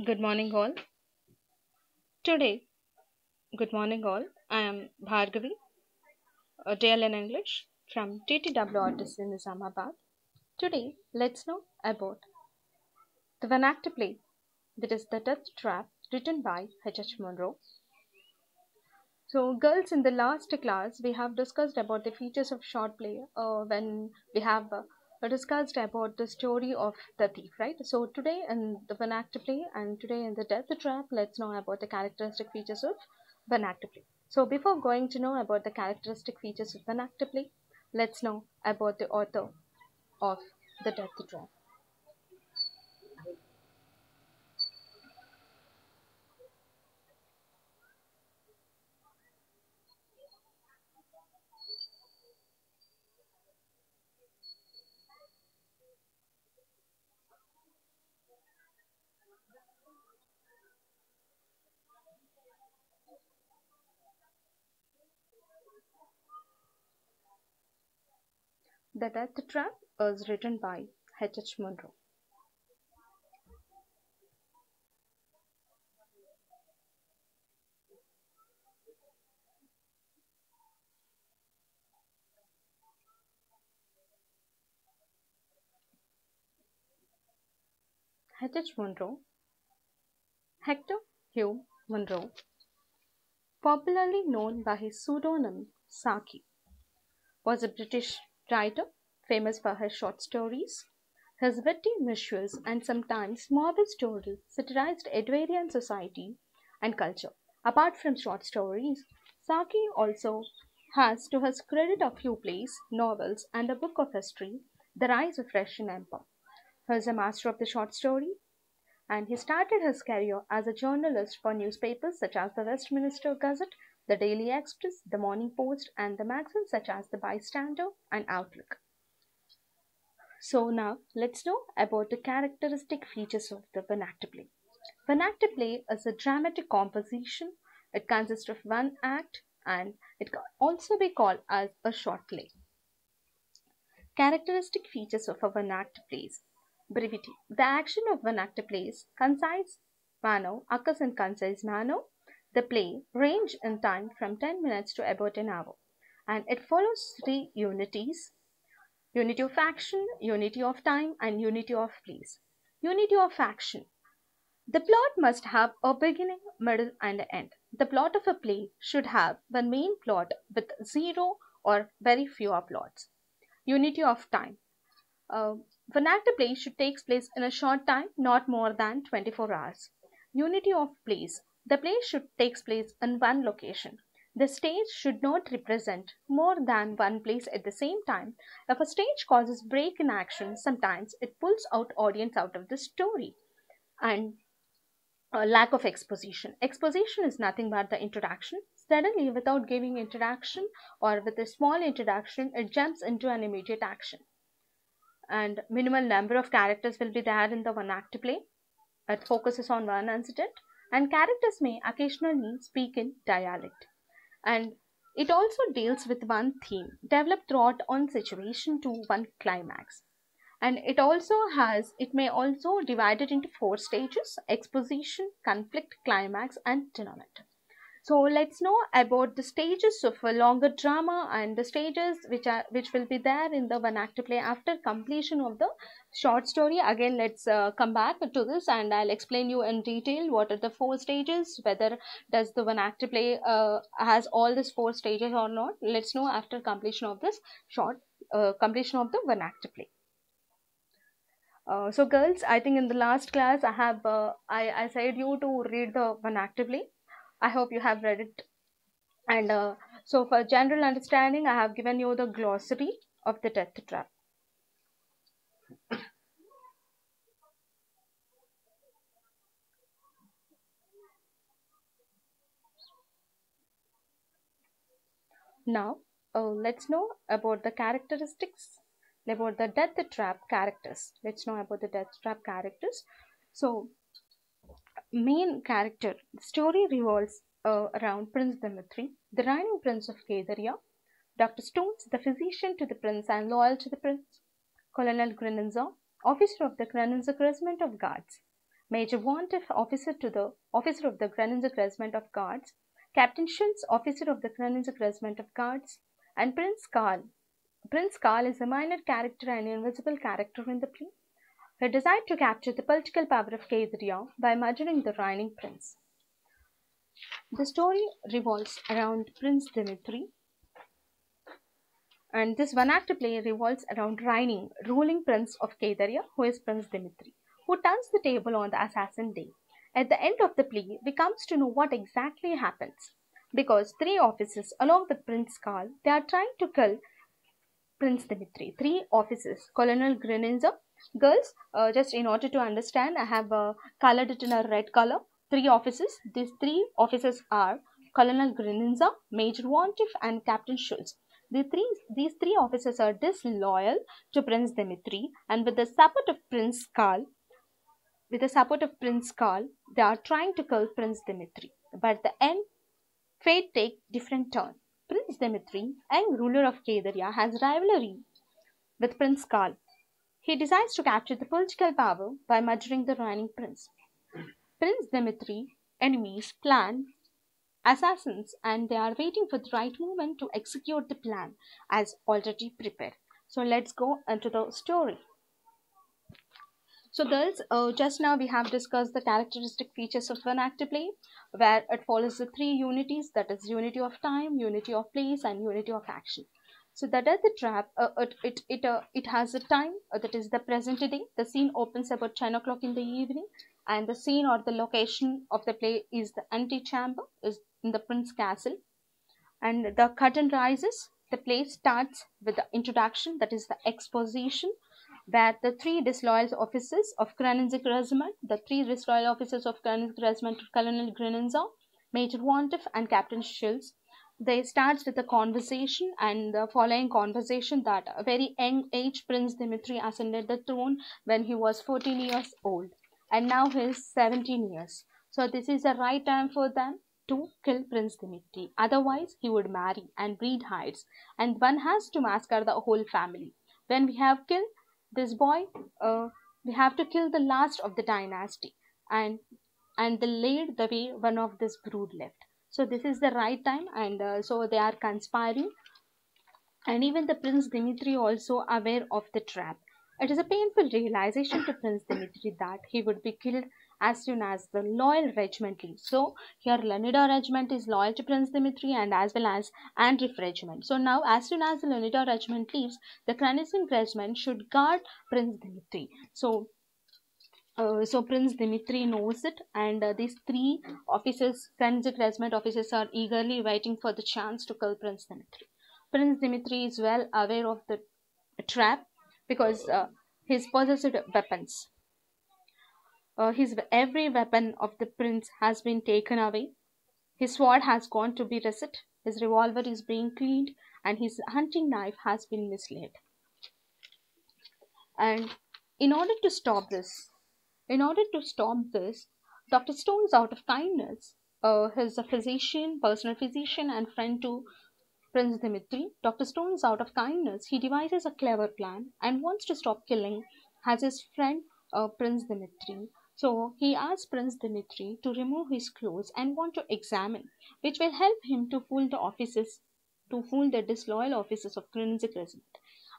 Good morning, all. Today, good morning, all. I am Bhargavi, a DL in English from TTWRDCW Nizamabad. Today, let's know about the one act play that is The Death Trap, written by H. Monroe. So, girls, in the last class, we have discussed about the features of short play when we have discussed about the story of the thief, right? So, today in the one act play and today in the Death Trap, let's know about the characteristic features of one act play. So, before going to know about the characteristic features of one act play, let's know about the author of the Death Trap. The Death Trap was written by H. Monroe. H. Monroe, Hector Hugh Monroe, popularly known by his pseudonym Saki, was a British writer famous for his short stories. His witty visuals and sometimes morbid stories satirized Edwardian society and culture. Apart from short stories, Saki also has to his credit a few plays, novels, and a book of history, The Rise of Russian Empire. He is a master of the short story, and he started his career as a journalist for newspapers such as the Westminster Gazette, the Daily Express, the Morning Post, and the magazines such as the Bystander and Outlook. So now let's know about the characteristic features of the one act play. One act play is a dramatic composition. It consists of one act and it can also be called as a short play. Characteristic features of a one act plays. Brevity. The action of one act plays concise manner occurs in concise manner. The play range in time from 10 minutes to about an hour, and it follows three unities: unity of action, unity of time, and unity of place. Unity of action. The plot must have a beginning, middle, and end. The plot of a play should have one main plot with zero or very fewer plots. Unity of time. Uh, one act play should take place in a short time, not more than 24 hours. Unity of place. The play should take place in one location. The stage should not represent more than one place at the same time. If a stage causes break in action, sometimes it pulls out audience out of the story. And lack of exposition. Exposition is nothing but the introduction. Suddenly, without giving introduction or with a small introduction, it jumps into an immediate action. And minimal number of characters will be there in the one act play. It focuses on one incident, and characters may occasionally speak in dialect. And it also deals with one theme developed throughout one situation to one climax. And it may also divide it into four stages: exposition, conflict, climax, and tournament. So let's know about the stages of a longer drama and the stages which will be there in the one act play after completion of the short story. Again, let's come back to this and I'll explain you in detail what are the four stages, whether does the one act play has all these four stages or not. Let's know after completion of this short completion of the one act play. So girls, I think in the last class I have I said you to read the one actively. I hope you have read it. And so for general understanding, I have given you the glossary of the death trap. Now, let's know about the characteristics, about the death trap characters. Let's know about the death trap characters. So, main character, the story revolves around Prince Dimitri, the reigning prince of Kedaria. Dr. Stones, the physician to the prince and loyal to the prince. Colonel Grenenza, officer of the Grenenza Regiment of Guards. Major Wantif, officer of the Forensic Regiment of Guards, Captain Schultz, officer of the Forensic Regiment of Guards, and Prince Karl. Prince Karl is a minor character and invisible character in the play. He desired to capture the political power of Kaidaria by murdering the reigning prince. The story revolves around Prince Dimitri, and this one-act play revolves around ruling prince of Kaidaria, who is Prince Dimitri, who turns the table on the assassin day. At the end of the play, we comes to know what exactly happens, because three officers, along with Prince Karl, they are trying to kill Prince Dimitri. Three officers, Colonel Grenenza. Girls, just in order to understand, I have colored it in a red color. Three officers. These three officers are Colonel Grenenza, Major Wantif, and Captain Schultz. These three officers are disloyal to Prince Dimitri, and with the support of Prince Karl, they are trying to kill Prince Dimitri. But at the end, fate takes different turn. Prince Dimitri, young ruler of Kaidaria, has rivalry with Prince Karl. He decides to capture the political power by murdering the reigning prince. Prince Dimitri enemies plan assassins, and they are waiting for the right moment to execute the plan as already prepared. So let's go into the story. So girls, just now we have discussed the characteristic features of an act play, where it follows the three unities, that is unity of time, unity of place, and unity of action. So that is the trap. It has a time, that is the present day. The scene opens about 10 o'clock in the evening, and the scene or the location of the play is the antechamber, is in the Prince Castle. And the curtain rises. The play starts with the introduction, that is the exposition, where the three disloyal officers of Forensic Regiment, Colonel Grenenza, Major Wantif, and Captain Schultz, they starts with a conversation, and the following conversation that a very young age Prince Dimitri ascended the throne when he was 14 years old, and now he is 17 years. So this is the right time for them to kill Prince Dimitri. Otherwise, he would marry and breed heirs, and one has to massacre the whole family. When we have killed this boy, we have to kill the last of the dynasty, and they laid the way one of this brood left. So this is the right time, and so they are conspiring, and even the Prince Dimitri also aware of the trap. It is a painful realization to Prince Dimitri that he would be killed as soon as the loyal regiment leaves. So here Leonida regiment is loyal to Prince Dimitri, and as well as Andrif regiment. So now as soon as the Leonida regiment leaves, the Kranisin regiment should guard Prince Dimitri. So Prince Dimitri knows it, and these three officers, Forensic Regiment officers, are eagerly waiting for the chance to kill Prince Dimitri. Prince Dimitri is well aware of the trap, because his possessed weapons. Every weapon of the prince has been taken away. His sword has gone to be reset. His revolver is being cleaned, and his hunting knife has been mislaid. And in order to stop this, Dr. Stones, out of kindness, he's a physician, personal physician, and friend to Prince Dimitri. Dr. Stones, out of kindness, he devises a clever plan and wants to stop killing as his friend Prince Dimitri. So he asks Prince Dimitri to remove his clothes and want to examine, which will help him to fool the disloyal officers of Forensic Regiment.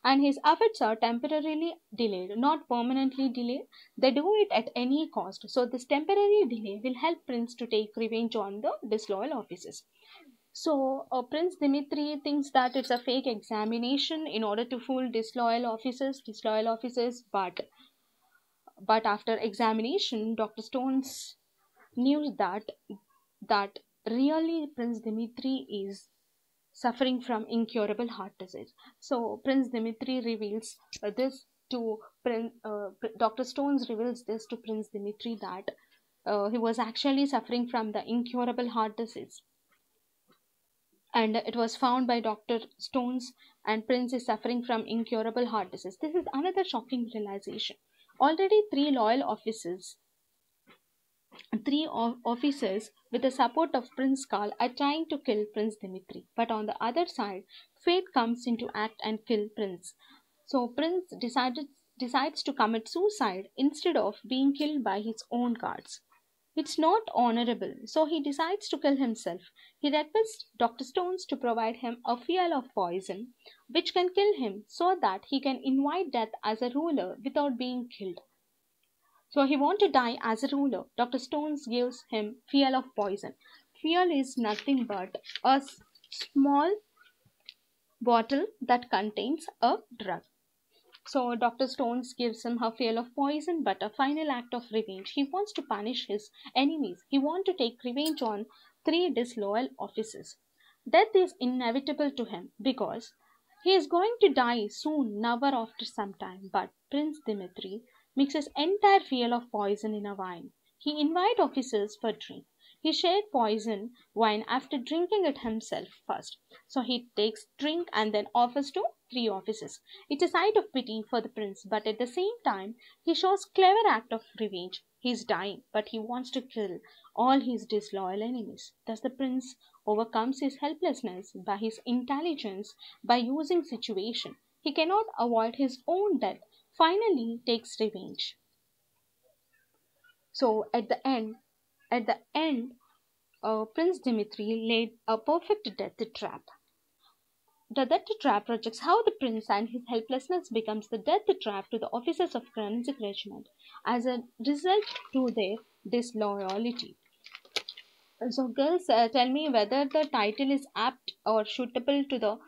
And his efforts are temporarily delayed, not permanently delayed. They do it at any cost. So this temporary delay will help Prince to take revenge on the disloyal officers. So Prince Dimitri thinks that it's a fake examination in order to fool disloyal officers, but after examination, Dr. Stones knew that really Prince Dimitri is suffering from incurable heart disease. So Prince Dimitri reveals this to Dr. Stones reveals this to Prince Dimitri, that he was actually suffering from the incurable heart disease, and it was found by Dr. Stones, and Prince is suffering from incurable heart disease. This is another shocking realization. Already three officers with the support of Prince Karl are trying to kill Prince Dimitri, but on the other side, fate comes into act and kill Prince. So Prince decides to commit suicide instead of being killed by his own guards. It's not honorable, so he decides to kill himself. He requests Dr. Stones to provide him a vial of poison which can kill him so that he can invite death as a ruler without being killed. So he wants to die as a ruler. Dr. Stones gives him vial of poison. Vial is nothing but a small bottle that contains a drug. So Dr. Stones gives him a vial of poison, but a final act of revenge. He wants to punish his enemies. He wants to take revenge on 3 disloyal officers. Death is inevitable to him because he is going to die soon, never after some time. But Prince Dimitri mixes entire vial of poison in a wine. He invites officers for drink. He shared poison wine after drinking it himself first. So he takes drink and then offers to 3 officers. It's a sight of pity for the prince, but at the same time, he shows clever act of revenge. He's dying, but he wants to kill all his disloyal enemies. Thus the prince overcomes his helplessness by his intelligence, by using situation. He cannot avoid his own death. Finally takes revenge. So at the end, Prince Dimitri laid a perfect death trap. The death trap projects how the prince and his helplessness becomes the death trap to the officers of Forensic Regiment as a result to their disloyalty. So girls, tell me whether the title is apt or suitable to the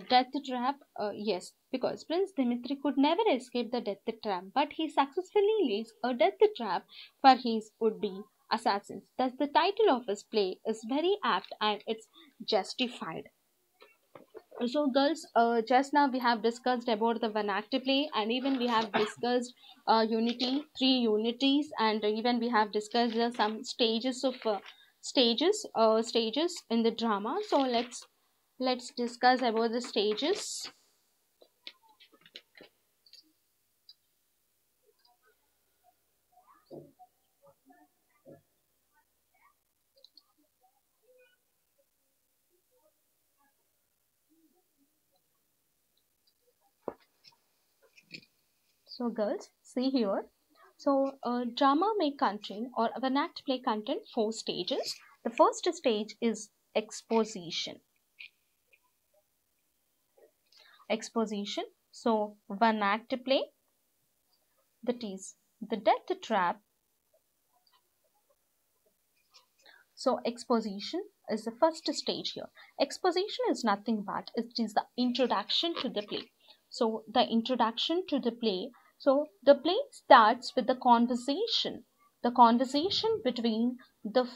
death trap. Yes, because Prince Dimitri could never escape the death trap, but he successfully lays a death trap for his would-be assassins. Thus, the title of his play is very apt and it's justified. So girls, just now we have discussed about the one act play, and even we have discussed unity, 3 unities, and even we have discussed some stages of stages in the drama. So let's discuss about the stages. So girls, see here. So drama may contain, or one act play contain 4 stages. The first stage is exposition. Exposition. So one act play, that is the death trap. So exposition is the first stage here. Exposition is nothing but it is the introduction to the play. So the introduction to the play. So the play starts with the conversation between the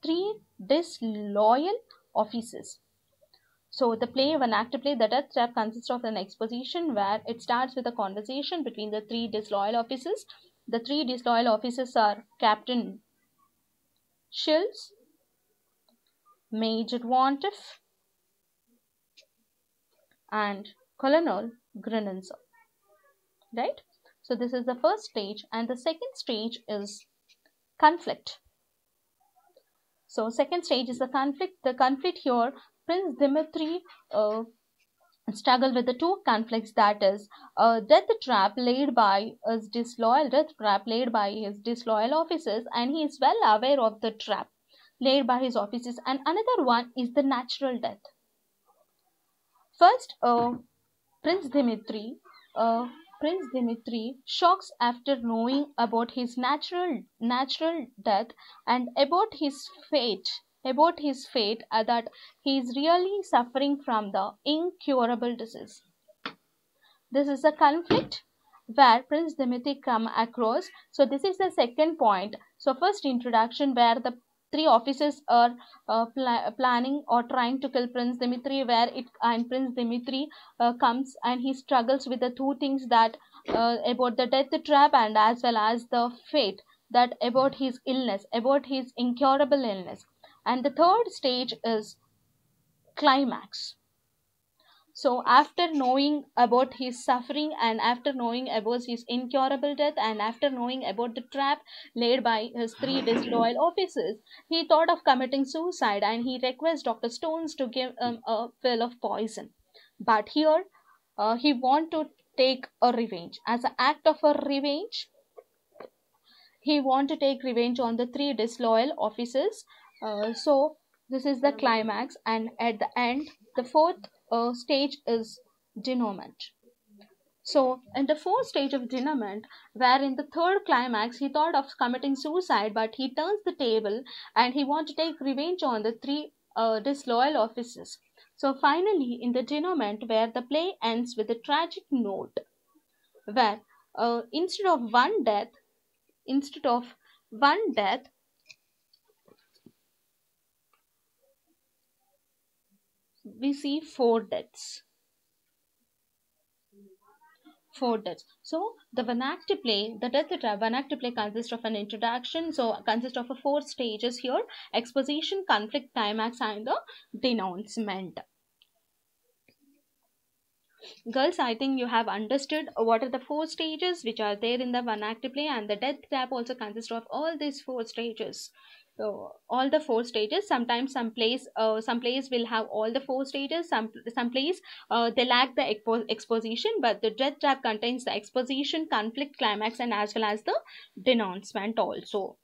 3 disloyal officers. So the play, one act play, the death trap consists of an exposition where it starts with a conversation between the 3 disloyal officers. The 3 disloyal officers are Captain Shields, Major Wantiff, and Colonel Grenenzo. Right? So this is the first stage, and the second stage is conflict. So second stage is the conflict. The conflict here, Prince Dimitri struggle with the 2 conflicts, that is death trap laid by his disloyal officers, and he is well aware of the trap laid by his officers, and another one is the natural death. First, Prince Dimitri shocks after knowing about his natural death and about his fate that he is really suffering from the incurable disease. This is a conflict where Prince Dimitri come across. So this is the second point. So first introduction where the 3 officers are planning or trying to kill Prince Dimitri, and Prince Dimitri comes and he struggles with the 2 things, that about the death trap and as well as the fate, that about his illness, about his incurable illness. And the third stage is climax. So after knowing about his suffering, and after knowing about his incurable death, and after knowing about the trap laid by his 3 disloyal officers, he thought of committing suicide, and he requests Dr. Stones to give him a pill of poison. But here he want to take a revenge. As an act of a revenge, he want to take revenge on the three disloyal officers. So this is the climax, and at the end, the fourth stage is denouement. So in the fourth stage of denouement, where in the third climax he thought of committing suicide, but he turns the table and he wants to take revenge on the three disloyal officers. So finally, in the denouement, where the play ends with a tragic note, where instead of one death, instead of one death, we see four deaths. Four deaths. So the one act play, the death trap one act play consists of an introduction. So consists of a four stages here: exposition, conflict, climax, and the denouncement. Girls, I think you have understood what are the four stages which are there in the one act play, and the death trap also consists of all these four stages. So all the four stages. Sometimes some plays will have all the four stages. Some plays they lack the exposition, but the death trap contains the exposition, conflict, climax, and as well as the denouncement also.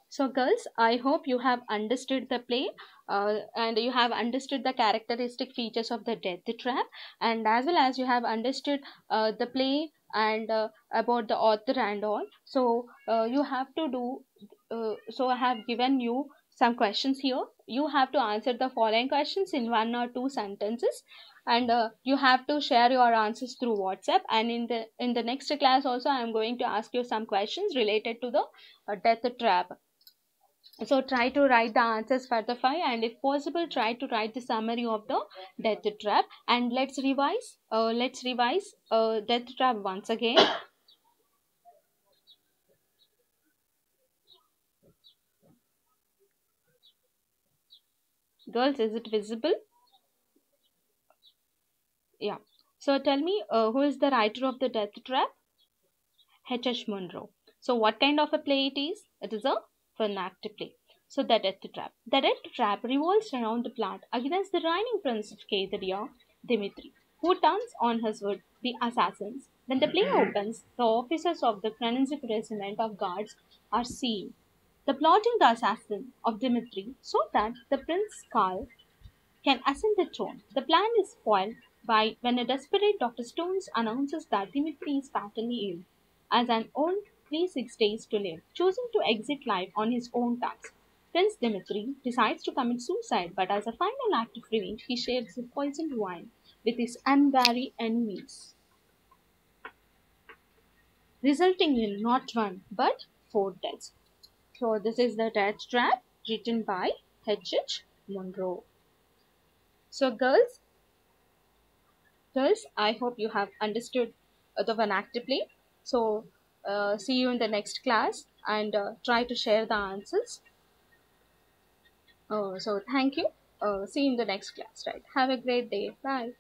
So, girls, I hope you have understood the play and you have understood the characteristic features of the death trap, and as well as you have understood the play and about the author and all. So, you have to do. So, I have given you some questions here. You have to answer the following questions in one or two sentences, and you have to share your answers through WhatsApp. And in the next class also, I am going to ask you some questions related to the death trap. So try to write the answers for the five, and if possible try to write the summary of the death trap. And let's revise death trap once again. Girls, is it visible? Yeah. So tell me, who is the writer of the death trap? H.H. Munro. So what kind of a play it is? It is a fun act play. So the death trap. The death trap revolves around the plot against the reigning prince of Kedaria, Dimitri, who turns on his would-be assassins. When the play opens, the officers of the forensic regiment of guards are seen. The plotting the assassin of Dimitri so that the prince Karl can ascend the throne. The plan is spoiled by when a desperate Dr. Stones announces that Dimitri is fatally ill, as an only 6 days to live, choosing to exit life on his own terms. Prince Dimitri decides to commit suicide, but as a final act of revenge, he shares the poisoned wine with his unwary enemies, resulting in not one but four deaths. So, this is the death trap written by H.H. Munro. So, girls, I hope you have understood the vernacular. So, see you in the next class, and try to share the answers. So, thank you. See you in the next class, right? Have a great day. Bye.